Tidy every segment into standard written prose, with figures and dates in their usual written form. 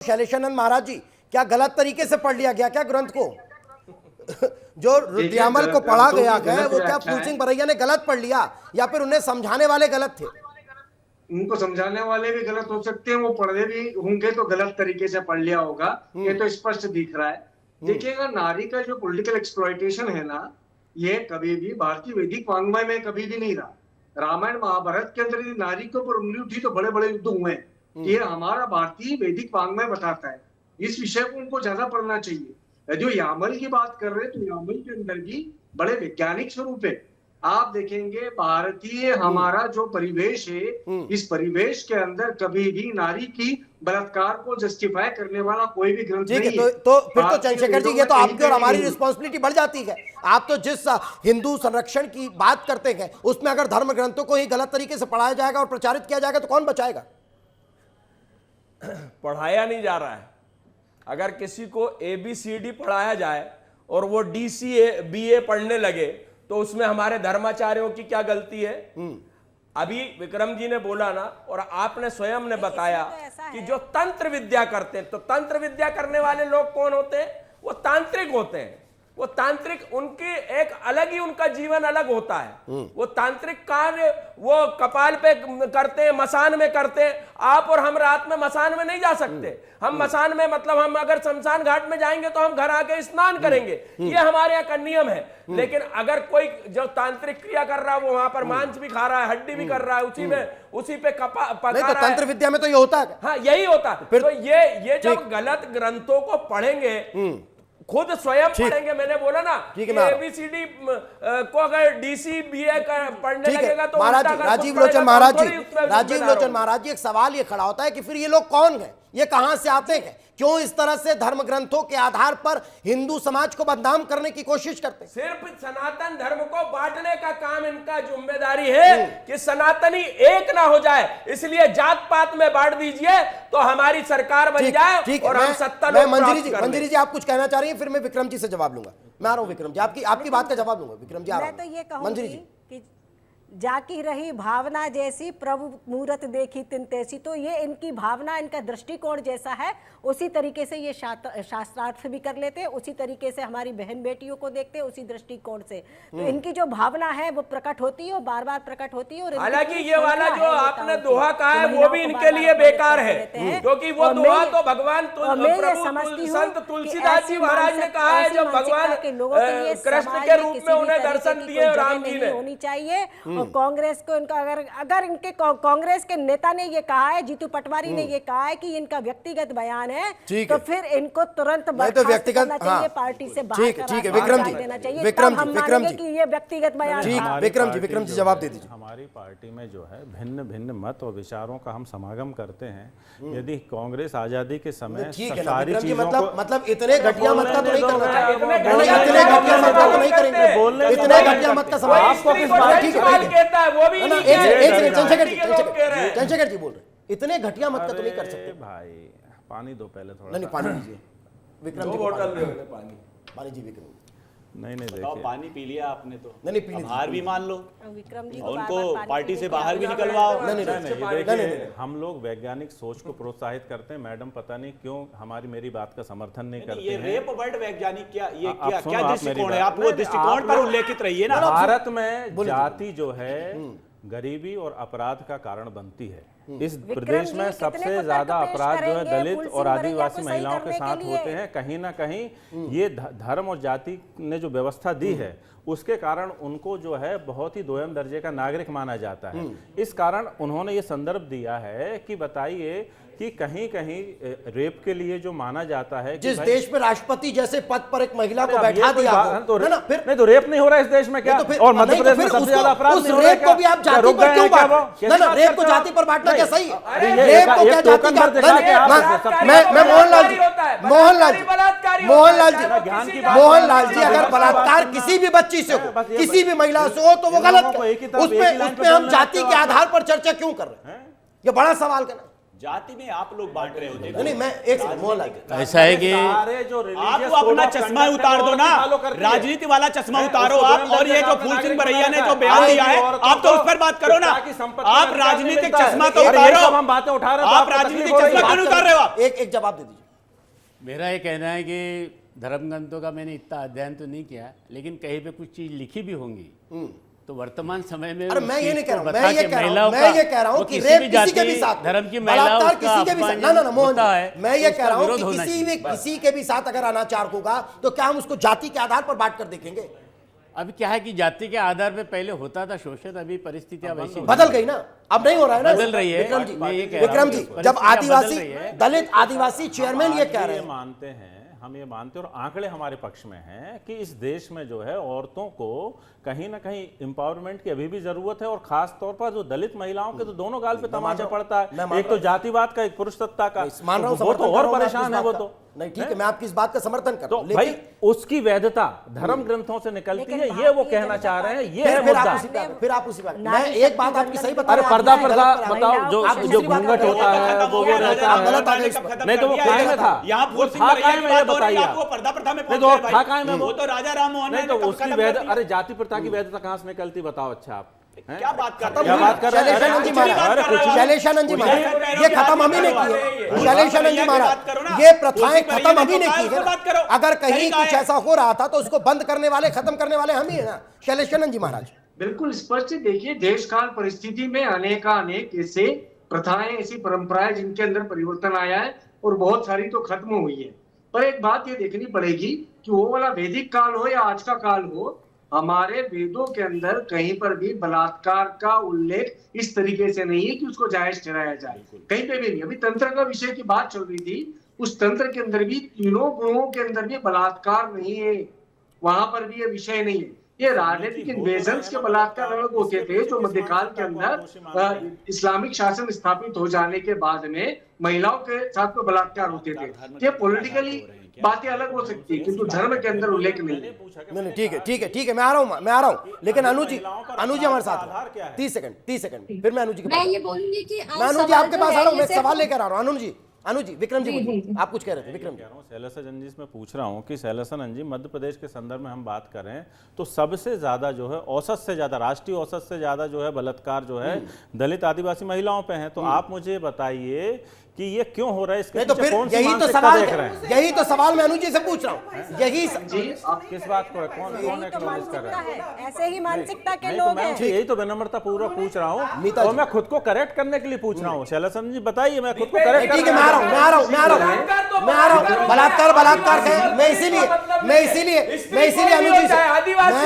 शैलेशानंद महाराज जी, क्या गलत तरीके से पढ़ लिया गया क्या ग्रंथ को? जो रुद्रयामल को पढ़ा गया है वो क्या फूल सिंह बरैया ने गलत पढ़ लिया या फिर उन्हें समझाने वाले गलत थे? उनको समझाने वाले भी गलत हो सकते हैं, वो पढ़े भी होंगे तो गलत तरीके से पढ़ लिया होगा, ये तो स्पष्ट दिख रहा है। देखिएगा, नारी का जो पॉलिटिकल एक्सप्लॉयटेशन है ना, ये कभी भी भारतीय वैदिक वाङ्मय में कभी भी नहीं रहा। रामायण महाभारत के अंदर यदि नारी के ऊपर उंगली उठी तो बड़े बड़े युद्ध हुए। ये हमारा भारतीय वैदिक वाङ्मय बताता है। इस विषय को उनको ज्यादा पढ़ना चाहिए। जो यामल की बात कर रहे हैं तो यामल के अंदर भी बड़े वैज्ञानिक स्वरूप है। आप देखेंगे भारतीय हमारा जो परिवेश है, इस परिवेश के अंदर कभी भी नारी की बलात्कार को जस्टिफाई करने वाला कोई भी ग्रंथ नहीं है। तो फिर तो चंद्रशेखर जी, ये तो आपकी और हमारी रिस्पॉन्सिबिलिटी बढ़ जाती है। आप तो जिस हिंदू संरक्षण की बात करते हैं उसमें अगर धर्म ग्रंथों को ही गलत तरीके से पढ़ाया जाएगा और प्रचारित किया जाएगा तो कौन बचाएगा? पढ़ाया नहीं जा रहा है। अगर किसी को ABCD पढ़ाया जाए और वो DCA BA पढ़ने लगे तो उसमें हमारे धर्माचार्यों की क्या गलती है? अभी विक्रम जी ने बोला ना, और आपने स्वयं ने बताया कि जो तंत्र विद्या करते हैं, तो तंत्र विद्या करने वाले लोग कौन होते हैं? वो तांत्रिक होते हैं। वो तांत्रिक, उनकी एक अलग ही, उनका जीवन अलग होता है। वो तांत्रिक कार्य वो कपाल पे करते हैं, मसान में करते हैं। आप और हम रात में मसान में नहीं जा सकते। हम मसान में, मतलब हम अगर शमशान घाट में जाएंगे तो हम घर आके स्नान करेंगे, ये हमारे यहाँ का नियम है। लेकिन अगर कोई जो तांत्रिक क्रिया कर रहा है वो वहां पर मांस भी खा रहा है, हड्डी भी कर रहा है, उसी पे पका नहीं, तो तंत्र विद्या में तो ये होता है। हाँ, यही होता है। तो ये जब गलत ग्रंथों को पढ़ेंगे, खुद स्वयं पढ़ेंगे, मैंने बोला ना कि ABCD को अगर DC BA पढ़ने लगेगा तो राजीव लोचन महाराज जी, एक सवाल ये खड़ा होता है कि फिर ये लोग कौन है, ये कहां से आते हैं, क्यों इस तरह से धर्म ग्रंथों के आधार पर हिंदू समाज को बदनाम करने की कोशिश करते हैं? सिर्फ सनातन धर्म को बांटने का काम इनका जिम्मेदारी है कि सनातनी एक ना हो जाए, इसलिए जात पात में बांट दीजिए तो हमारी सरकार बन जाए और हम सत्ता लोग प्राप्त कर लें। मंजरी जी, आप कुछ कहना चाह रही हैं, फिर मैं विक्रम जी से जवाब लूंगा। मैं आ रहा हूं विक्रम जी, आपकी बात का जवाब लूंगा। विक्रम जी, मैं तो ये कहूंगी कि जाकी रही भावना जैसी, प्रभु मूरत देखी तिन तैसी। तो ये इनकी भावना, इनका दृष्टिकोण जैसा है उसी तरीके से ये शास्त्रार्थ भी कर लेते हैं, उसी तरीके से हमारी बहन बेटियों को देखते हैं उसी दृष्टिकोण से। तो इनकी जो भावना है वो प्रकट होती है और बार बार प्रकट होती है। और हालांकि ये वाला जो आपने दोहा कहा है वो भी इनके लिए बेकार है, क्योंकि वो दोहा तो भगवान संत तुलसीदास जी महाराज ने कहा है, जब भगवान कृष्ण के रूप में उन्हें दर्शन दिए राम जी ने। होनी चाहिए। और कांग्रेस को इनका अगर इनके कांग्रेस के नेता ने ये कहा है, जीतू पटवारी ने ये कहा है कि इनका व्यक्तिगत बयान है, तो फिर इनको तुरंत बर्खास्त करना चाहिए, पार्टी से बाहर करा देना चाहिए। विक्रम जी, ये व्यक्तिगत बयान था। विक्रम जी जवाब दे दीजिए। हमारी पार्टी में जो है भिन्न भिन्न मत और विचारों का हम समागम करते हैं। यदि कांग्रेस आजादी के समय सारी चीजों को, मतलब इतने घटिया मत का तो नहीं करना चाहिए, इतने घटिया मत का तो नहीं करेंगे, बोलने इतने घटिया मत का सवाल आपको किस बात की कहता है वो भी चंद्रशेखर जी बोल रहे, इतने घटिया मत का तो नहीं कर सकते भाई। पानी दो पहले थोड़ा। नहीं, पानी दीजिए विक्रम जी, पानी जी। विक्रम नहीं देखिए, पानी पी लिया आपने तो नहीं पी ली, हार भी मान लो, विक्रम जी उनको पार्टी से बाहर भी निकलवाओ। नहीं, हम लोग वैज्ञानिक सोच को प्रोत्साहित करते हैं। मैडम पता नहीं क्यों मेरी बात का समर्थन नहीं करते ये हैं। रेप वर्ड वैज्ञानिक क्या दृष्टिकोण है? आप वो दृष्टिकोण पर उल्लेखित रहिए ना। भारत में जाति जो है गरीबी और अपराध का कारण बनती है। इस प्रदेश में सबसे ज्यादा अपराध जो है दलित और आदिवासी महिलाओं के साथ होते हैं। कहीं ना कहीं ये धर्म और जाति ने जो व्यवस्था दी है उसके कारण उनको जो है बहुत ही दोयम दर्जे का नागरिक माना जाता है। इस कारण उन्होंने ये संदर्भ दिया है कि बताइए कि कहीं कहीं रेप के लिए जो माना जाता है, जिस देश में राष्ट्रपति जैसे पद पर एक महिला को बैठा दिया तो नहीं तो रेप नहीं हो रहा है इस देश में क्या? और मध्य प्रदेश में सबसे ज्यादा अपराध उस रेप को भी आप जाति पर क्यों बांटते? ना, रेप को जाति पर बांटना क्या सही है? रेप को क्या जाति का? मैं मोहनलाल जी, अगर बलात्कार किसी भी बच्ची से हो, किसी भी महिला से हो तो वो गलत है। उसमें हम जाति के आधार पर चर्चा क्यों कर रहे हैं? ये बड़ा सवाल करना। जाति में आप लोग बांट रहे होते नहीं मैं एक सेकंड मोहन लाल ऐसा है कि आप अपना चश्मा उतार दो ना, राजनीति वाला चश्मा उतारो आप, और ये जो फूल सिंह बरैया ने जो बयान दिया है आप तो उस पर बात करो ना। आप राजनीतिक चश्मा तो उतारो, हम बातें उठा रहे हैं, आप राजनीतिक चश्मा क्यों उतार रहे हो आप? एक जवाब दे दीजिए। मेरा ये कहना है कि धर्म ग्रंथों का मैंने इतना अध्ययन तो नहीं किया, लेकिन कहीं पे कुछ चीज लिखी भी होंगी तो वर्तमान समय में अरे मैं ये नहीं कह रहा हूं, बता मैं ये के कह रहा हूं, महिलाओं मैं ये का कह रहा हूं वो कि किसी रेप भी किसी के जाति, भी साथ, धर्म की महिलाओं बलात्कार का किसी के भी साथ, अपमान ना मोहन होता है, मैं ये उसका कह रहा हूं विरोध कि होना किसी भी चाहिए। किसी के भी साथ अगर अनाचार होगा तो क्या हम उसको जाति के आधार पर बांट कर देखेंगे? अभी क्या है कि जाति के आधार पे पहले होता था शोषण, अभी परिस्थितियां वैसी बदल गई ना, अब नहीं हो रहा है ना, बदल रही है। विक्रम जी, मैं ये कह रहा हूं विक्रम जी, कि जब परिस्थितियां आदिवासी बदल रही है। दलित आदिवासी चेयरमैन ये कह रहे हैं, मानते हैं, हम ये मानते हैं और आंकड़े हमारे पक्ष में हैं कि इस देश में जो है औरतों को कहीं ना कहीं एम्पावरमेंट की अभी भी जरूरत है, और खास तौर पर जो दलित महिलाओं के तो दोनों गाल पे तमाचा पड़ता है, एक तो जातिवाद का, एक पुरुषसत्ता का, मान रहा हूं, वो तो समर्थन और करूंगा परेशान आपकी है इस वो बात तो का। नहीं ठीक है, मैं आपकी इस बात का समर्थन कर तो रहा हूं, भाई लेकिन उसकी वैधता धर्म ग्रंथों से निकलती लेकिन है, ये वो भारतीय कहना जनता चाह रहे हैं, ये फिर है फिर मुद्दा। आप उसी पे, फिर आप उसी पे, मैं नारी एक बात शक्ति आपकी सही वंदन बता अरे रहा हूं, पर्दा आप पर्दा गलत कर रहे हैं। बताओ, जो आप जो दूसरी बात घूंघट कर रहे हैं। होता है वो रहता आप गलत आ गए है, इस पर। नहीं तो वो काय में था, यहाँ वो फूल सिंह था बरैया काय की में, ये बात हो रही है, बताइए आप वो पर्दा प्रथा में नहीं पहुंच तो गए भाई। था काय में वो तो राजा राम मोहन नहीं ने तो कब उसकी खत्म वैध, कर दिया। अरे जाति प्रथा की वैधता कहाँ से निकलती बताओ। अच्छा आप क्या बात कर रहे क्या हैं? बात कर रहे हैं? शैलेशानंद जी महाराज, अरे कुछ शैलेशानंद जी महाराज, ये खत्म हम ही नहीं किए, शैलेशानंद जी महाराज, ये प्रथाएं खत्म हम ही नहीं की है। अगर कहीं कुछ ऐसा हो रहा था तो उसको बंद करने वाले, खत्म करने वाले हम ही है ना, शैलेशानंद जी महाराज। बिल्कुल स्पष्ट देखिए, देश काल परिस्थिति में अनेक ऐसे प्रथाएं, ऐसी परंपराएं जिनके अंदर परिवर्तन आया है, और बहुत सारी तो खत्म हुई है। पर एक बात ये देखनी पड़ेगी कि वो वाला वैदिक काल हो या आज का काल हो, हमारे वेदों के अंदर कहीं पर भी बलात्कार का उल्लेख इस तरीके से नहीं है कि उसको जायज ठहराया जाए, कहीं पे भी नहीं। अभी तंत्र का विषय की बात चल रही थी, उस तंत्र के अंदर भी तीनों गुणों के अंदर भी बलात्कार नहीं है, वहां पर भी ये विषय नहीं है। ये राजनीतिक इन्वेजन्स के बलात्कार अलग होते थे, जो मध्यकाल के अंदर इस्लामिक शासन स्थापित हो जाने के बाद में महिलाओं के साथ में बलात्कार होते थे। ये पॉलिटिकली बातें अलग हो सकती है, किंतु धर्म के अंदर उल्लेख नहीं है। नहीं ठीक है, मैं आ रहा हूँ, लेकिन अनुज जी हमारे साथ हैं। 30 सेकंड, फिर मैं अनुज जी मैं ये बोलूंगी कि मैं अनुज जी आपके पास आ रहा हूँ, मैं एक सवाल लेकर आ रहा हूँ। अनुज जी, विक्रम जी बोलिए, आप कुछ कह रहे थे। विक्रम जी, शैलेशानंद जी से मैं पूछ रहा हूँ कि शैलेशानंद जी, मध्य प्रदेश के संदर्भ में हम बात करें तो सबसे ज्यादा जो है, औसत से ज्यादा, राष्ट्रीय औसत से ज्यादा जो है बलात्कार जो है दलित आदिवासी महिलाओं पे है। तो आप मुझे बताइए कि ये क्यों हो रहा है, इसके नहीं तो पीछे फिर कौन सी यही तो मानसिकता सवाल देख रहे हैं? यही तो सवाल मैं अनुज जी से पूछ रहा हूँ, यही किस बात को है, कौन यही तो एक्नॉलेज कर रहा मानसिकता है? है, ऐसे ही मानसिकता के नहीं तो लोग मैं हैं। उनसे यही तो विनम्रता पूर्वक पूछ रहा हूँ, मीता और जी। मैं खुद को करेक्ट करने के लिए पूछ रहा हूँ। शैलेशानंद जी बताइए, मैं खुद को करेक्ट ठीक है, मैं आ रहा हूँ, बलात्कार है, मैं इसीलिए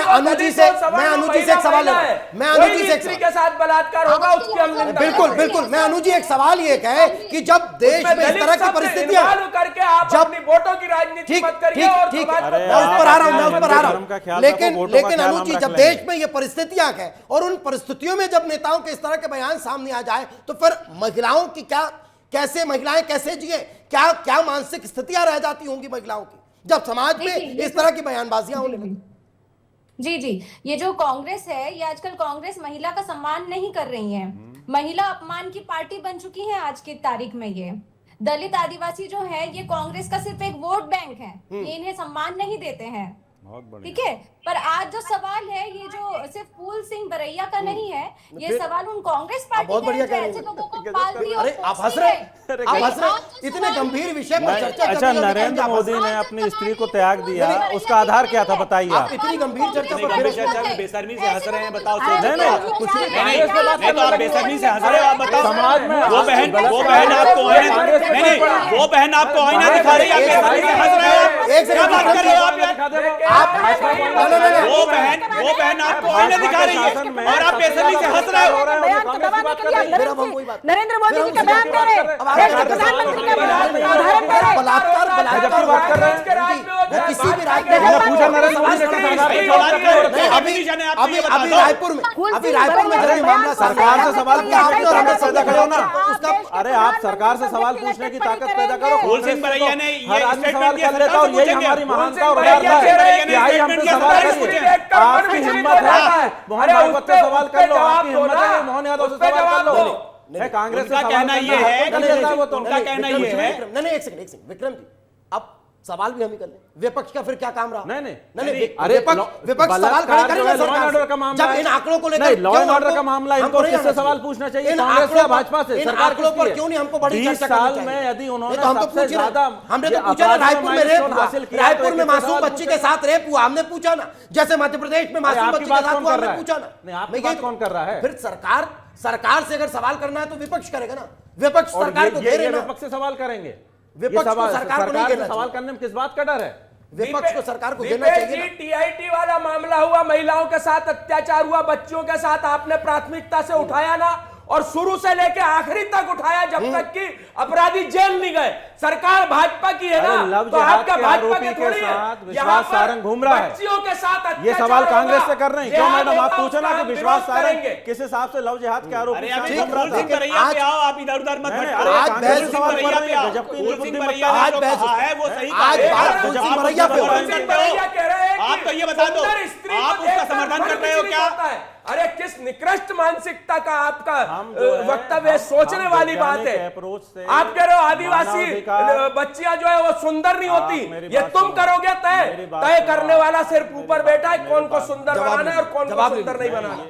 अनुज जी से एक सवाल ले रहा हूं। मैं अनुज जी से के साथ बलात्कार होगा उसकी हम निंदा बिल्कुल मैं अनुज जी एक सवाल ये कहे कि जब देश में इस तरह की परिस्थितियां करके आप जब- अपनी वोटों की राजनीति ठीक मत करिए और ठीक समाज को अरे मैं उस पर आ रहा हूं, धर्म का ख्याल रखो, लेकिन वोटों का ख्याल अनुज हम जी, रख जब लेंगे। देश में ये परिस्थितियां हैं और उन परिस्थितियों में जब नेताओं के इस तरह के बयान सामने आ जाए तो फिर महिलाओं की महिलाएं कैसे जिए, क्या मानसिक स्थितियां रह जाती होंगी महिलाओं की, जब समाज में इस तरह की बयानबाजियां होने लगी। जी, ये जो कांग्रेस है, ये आजकल कांग्रेस महिला का सम्मान नहीं कर रही है, महिला अपमान की पार्टी बन चुकी है आज की तारीख में। ये दलित आदिवासी जो है, ये कांग्रेस का सिर्फ एक वोट बैंक है, ये इन्हें सम्मान नहीं देते हैं। बहुत बढ़िया। ठीक है, पर आज जो सवाल है, ये जो सिर्फ फूल सिंह बरैया का नहीं है, ये सवाल उन कांग्रेस पार्टी बहुत के बढ़िया हैं कह जो रहे ऐसे हैं। लोगों को पाल रही है और अरे आप पोस हंस रही रहे है। इतने गंभीर विषय पर चर्चा अच्छा, नरेंद्र मोदी ने अपनी स्त्री को त्याग दिया, उसका आधार क्या था बताइए आप आप। इतनी गंभीर चर्चा पर गंभीर फिर चर्चा में बेशर्मी से हंस रहे हैं, बताओ। नहीं, कुछ भी नहीं, तो आप बेशर्मी से हंस रहे हो, आप बताओ। समाज में वो बहन आपको आईना, नहीं, वो बहन आपको आईना दिखा रही है, आप बेशर्मी से हंस रहे हो। एक क्या बात कर रहे हो आप यार? वो बहन आपको आईना दिखा रही है और आप बेशर्मी से हंस रहे हो। बयान को दबाने के लिए नरेंद्र मोदी जी का बयान दे रहे हैं, प्रधानमंत्री का उदाहरण दे रहे हैं। बलात्कार जबकि बात कर रहे हैं किसी भी मैंने पूछा नरेंद्र मोदी से किस आधार पे जवाब कर रहे हो? अभी रायपुर में जब ये मामला सरकार से सवाल पूछने की ताकत पैदा करो ना। उसका अरे आप सरकार से सवाल पूछने की ताकत पैदा करो। फूल सिंह बरैया ने हर ये आदमी स्टेटमेंट सवाल दिया, कर लेता और यही हमारी महानता और उदारता है कि आई हम पे सवाल करिए। आपकी हिम्मत है मोहन भागवत से सवाल कर लो, आपकी हिम्मत है मोहन यादव से सवाल कर लो। है कांग्रेस उनका कहना ये है उनका कहना ये है। नहीं एक सेकंड विक्रम जी, अब सवाल भी हम ही कर लें, विपक्ष का फिर क्या काम रहा? नहीं, अरे विपक्ष सवाल खड़े करेगा सरकार से। जब इन आंकड़ों को लेकर लॉ एंड ऑर्डर का मामला, इनको किससे सवाल पूछना चाहिए? कांग्रेस या भाजपा से? इन आंकड़ों पर क्यों नहीं हमको बड़ी चर्चा करनी चाहिए? 20 साल में यदि उन्होंने हम तो सबसे ज्यादा, हमने तो पूछा ना, रायपुर में रेप हुआ, रायपुर में मासूम बच्ची के साथ रेप हुआ, हमने पूछा ना, जैसे मध्य प्रदेश में मासूम बच्ची के साथ हुआ, हमने पूछा ना। आपकी बात कौन कर रहा है? फिर सरकार से अगर सवाल करना है तो विपक्ष करेगा ना, विपक्ष सरकार को घेरे ना, विपक्ष से सवाल करेंगे। विपक्ष को सरकार को नहीं घेरना सवाल करने में किस बात का डर है? विपक्ष को सरकार को घेरना चाहिए ना। टीआईटी वाला मामला हुआ, महिलाओं के साथ अत्याचार हुआ, बच्चियों के साथ आपने प्राथमिकता से उठाया ना, और शुरू से लेके आखिरी तक उठाया, जब तक कि अपराधी जेल नहीं गए। सरकार भाजपा की है ना, तो आपका भाजपा के थोड़ी है। विश्वास सारंग घूम रहा है, बच्चियों के साथ ये सवाल कांग्रेस से कर रहे हैं। क्यों मैडम आप पूछो ना कि विश्वास सारंग करेंगे किस हिसाब से लव जिहाद के आरोप? आप इधर उधर मत भटको। आज बहस सवाल कर रहे हैं, गजब की बुद्धिमत्ता। आज बहस है वो सही आज बात फुलसिंह बरैया पे हो रही है। आप तो ये बता दो, आप उसका समर्थन कर रहे हो क्या? अरे किस निकृष्ट मानसिकता का आपका वक्तव्य, सोचने वाली बात है। आप कह रहे हो आदिवासी बच्चियां जो है वो सुंदर नहीं होती, ये तुम करोगे तय करने वाला सिर्फ ऊपर बैठा है, कौन को सुंदर बनाना है और कौन को सुंदर नहीं बनाना।